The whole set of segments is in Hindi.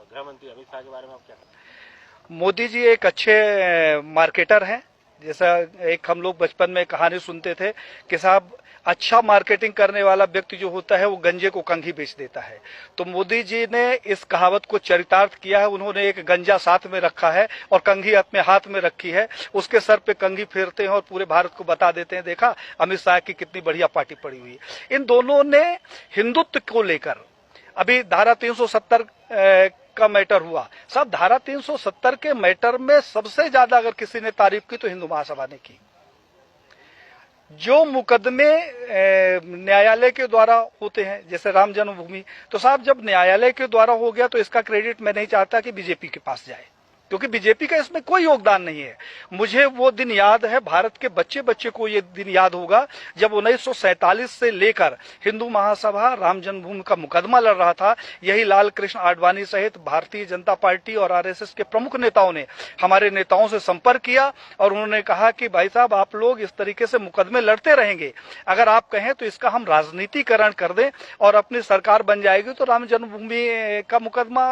गृह मंत्री अमित शाह के बारे में आप क्या कहते हैं? मोदी जी एक अच्छे मार्केटर हैं। जैसा एक हम लोग बचपन में कहानी सुनते थे कि साहब अच्छा मार्केटिंग करने वाला व्यक्ति जो होता है वो गंजे को कंघी बेच देता है। तो मोदी जी ने इस कहावत को चरितार्थ किया है। उन्होंने एक गंजा साथ में रखा है और कंघी अपने हाथ में रखी है। उसके सर पे कंघी फेरते हैं और पूरे भारत को बता देते हैं, देखा अमित शाह की कितनी बढ़िया पार्टी पड़ी हुई है। इन दोनों ने हिंदुत्व को लेकर अभी धारा 370 का मैटर हुआ। साहब धारा 370 के मैटर में सबसे ज्यादा अगर किसी ने तारीफ की तो हिंदू महासभा ने की। जो मुकदमे न्यायालय के द्वारा होते हैं जैसे राम जन्मभूमि, तो साहब जब न्यायालय के द्वारा हो गया तो इसका क्रेडिट मैं नहीं चाहता कि बीजेपी के पास जाए, क्योंकि बीजेपी का इसमें कोई योगदान नहीं है। मुझे वो दिन याद है, भारत के बच्चे बच्चे को ये दिन याद होगा जब 1947 से लेकर हिंदू महासभा राम जन्मभूमि का मुकदमा लड़ रहा था। यही लाल कृष्ण आडवाणी सहित भारतीय जनता पार्टी और आरएसएस के प्रमुख नेताओं ने हमारे नेताओं से संपर्क किया और उन्होंने कहा कि भाई साहब आप लोग इस तरीके से मुकदमे लड़ते रहेंगे, अगर आप कहें तो इसका हम राजनीतिकरण कर दें और अपनी सरकार बन जाएगी तो राम जन्मभूमि का मुकदमा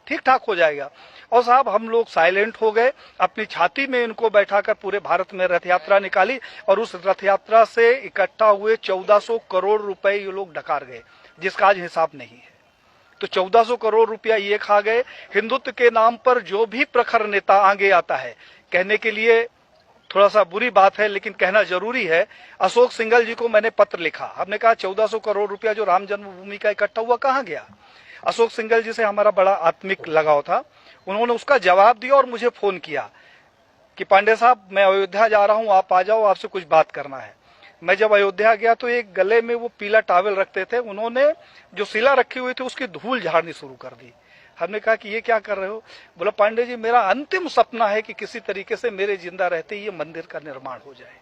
ठीक ठाक हो जाएगा। और साहब हम लोग साइलेंट हो गए, अपनी छाती में इनको बैठाकर पूरे भारत में रथ यात्रा निकाली और उस रथ यात्रा से इकट्ठा हुए 1400 करोड़ रुपए ये लोग डकार गए, जिसका आज हिसाब नहीं है। तो 1400 करोड़ रुपया ये खा गए। हिंदुत्व के नाम पर जो भी प्रखर नेता आगे आता है, कहने के लिए थोड़ा सा बुरी बात है लेकिन कहना जरूरी है, अशोक सिंघल जी को मैंने पत्र लिखा। हमने कहा 1400 करोड़ रुपया जो राम जन्मभूमि का इकट्ठा हुआ कहां गया। अशोक सिंघल जी से हमारा बड़ा आत्मिक लगाव था। उन्होंने उसका जवाब दिया और मुझे फोन किया कि पांडे साहब मैं अयोध्या जा रहा हूं, आप आ जाओ, आपसे कुछ बात करना है। मैं जब अयोध्या गया तो एक गले में वो पीला टॉवल रखते थे, उन्होंने जो शिला रखी हुई थी उसकी धूल झाड़नी शुरू कर दी। हमने कहा कि ये क्या कर रहे हो। बोला पांडे जी मेरा अंतिम सपना है कि किसी तरीके से मेरे जिंदा रहते ये मंदिर का निर्माण हो जाए।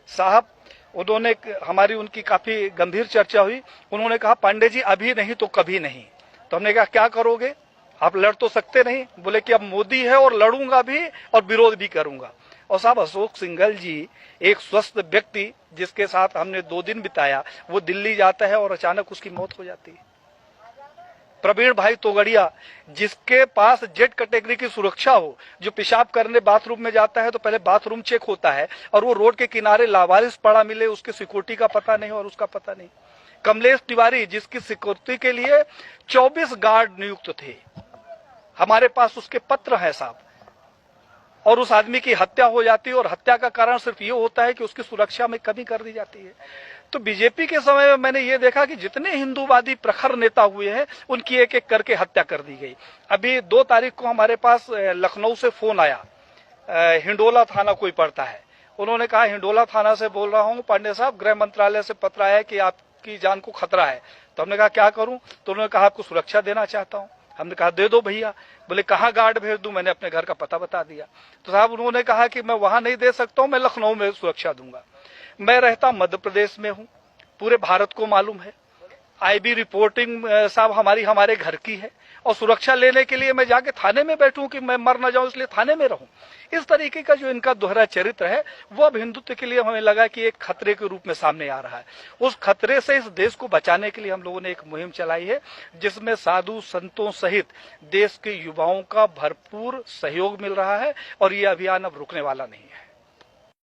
साहब उन्होंने हमारी उनकी काफी गंभीर चर्चा हुई। उन्होंने कहा पांडे जी अभी नहीं तो कभी नहीं। तो हमने कहा क्या करोगे, आप लड़ तो सकते नहीं। बोले कि अब मोदी है और लड़ूंगा भी और विरोध भी करूंगा। और साहब अशोक सिंघल जी एक स्वस्थ व्यक्ति जिसके साथ हमने 2 दिन बिताया, वो दिल्ली जाता है और अचानक उसकी मौत हो जाती है। प्रवीण भाई तोगड़िया जिसके पास जेड कैटेगरी की सुरक्षा हो, जो पेशाब करने बाथरूम में जाता है तो पहले बाथरूम चेक होता है और वो रोड के किनारे लावारिस पड़ा मिले, उसकी सिक्योरिटी का पता नहीं और उसका पता नहीं। कमलेश तिवारी जिसकी सिक्योरिटी के लिए 24 गार्ड नियुक्त थे, हमारे पास उसके पत्र हैं साहब, और उस आदमी की हत्या हो जाती है और हत्या का कारण सिर्फ ये होता है कि उसकी सुरक्षा में कमी कर दी जाती है। तो बीजेपी के समय में मैंने ये देखा कि जितने हिंदूवादी प्रखर नेता हुए हैं उनकी एक एक करके हत्या कर दी गई। अभी 2 तारीख को हमारे पास लखनऊ से फोन आया, हिंडोला थाना कोई पड़ता है, उन्होंने कहा हिंडोला थाना से बोल रहा हूं पांडे साहब, गृह मंत्रालय से पत्र आया कि आपकी जान को खतरा है। तो हमने कहा क्या करूं, तो उन्होंने कहा आपको सुरक्षा देना चाहता हूं। हमने कहा दे दो भैया। बोले कहाँ गार्ड भेज दूं, मैंने अपने घर का पता बता दिया। तो साहब उन्होंने कहा कि मैं वहां नहीं दे सकता हूं, मैं लखनऊ में सुरक्षा दूंगा। मैं रहता मध्य प्रदेश में हूं, पूरे भारत को मालूम है, आईबी रिपोर्टिंग साहब हमारे घर की है और सुरक्षा लेने के लिए मैं जाके थाने में बैठूं कि मैं मर न जाऊं इसलिए थाने में रहूं। इस तरीके का जो इनका दोहरा चरित्र है वो अब हिंदुत्व के लिए हमें लगा कि एक खतरे के रूप में सामने आ रहा है। उस खतरे से इस देश को बचाने के लिए हम लोगों ने एक मुहिम चलाई है जिसमें साधु संतों सहित देश के युवाओं का भरपूर सहयोग मिल रहा है और ये अभियान अब रुकने वाला नहीं।